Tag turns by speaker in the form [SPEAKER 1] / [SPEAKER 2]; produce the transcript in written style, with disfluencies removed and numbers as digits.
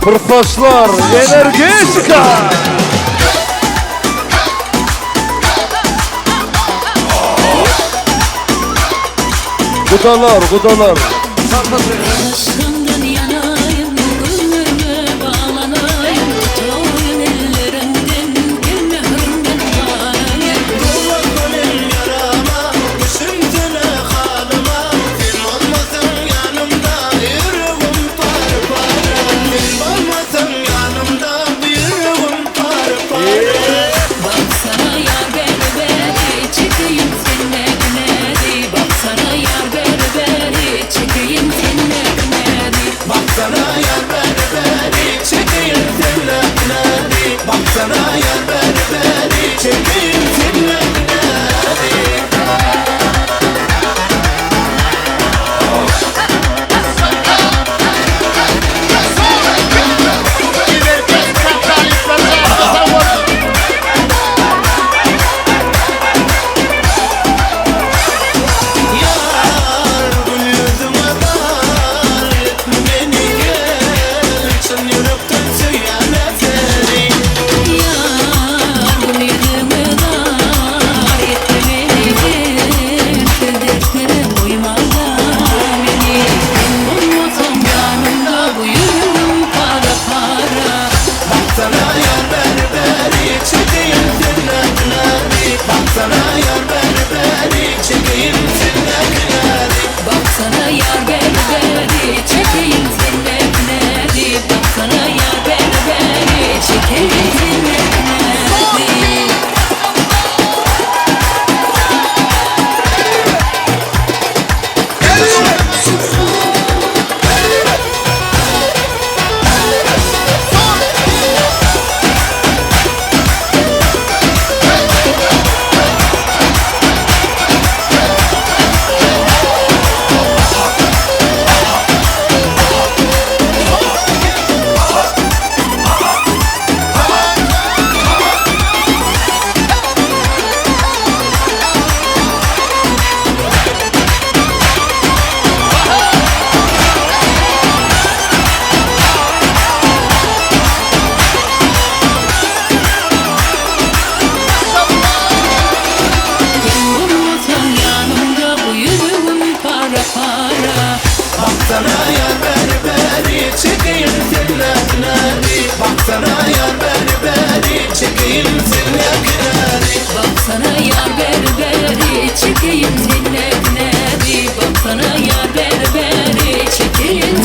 [SPEAKER 1] Profesör Energetika. Kudalar, kudalar.
[SPEAKER 2] Aşkından yanayım, gönlüme bağlanayım. Toyun ellerinden, gel mührümden bağlayayım.
[SPEAKER 3] Kulakın el yarama, düşünsene halıma. Sen olmasan yanımda, yüreğim parpara. Sen olmasan yanımda, yüreğim parpara.
[SPEAKER 2] Baksana yar berberi, çekeyim seninle güneri. Baksana yar berberi, çekeyim seninle güneri.
[SPEAKER 3] Baksana yar berberi, çekeyim seninle güneri. Baksana yar berberi, çekeyim seninle güneri. Yar gül yüzüme dar, etme beni gel. Sen yürekten söyle seni.
[SPEAKER 2] Yar bu yüzüme dar, yetti beni gel. Şu dertlere koymazlar beni. Sen olmasan yanımda, bu yüreğim para para.
[SPEAKER 3] Baksana yar berberi, çekeyim seninle güneri. Baksana yar berberi, çekeyim seninle güneri.
[SPEAKER 2] Baksana yar berberi, çekeyim seninle güneri. Baksana yar berberi, çekeyim seninle güneri. Olmasan yanımda, bu yüreğim para para.
[SPEAKER 3] Baksana yar berberi, çekeyim seninle güneri. Baksana yar berberi, çekeyim seninle güneri.
[SPEAKER 2] Baksana yar berberi, çekeyim seninle güneri. Baksana yar berberi, çekeyim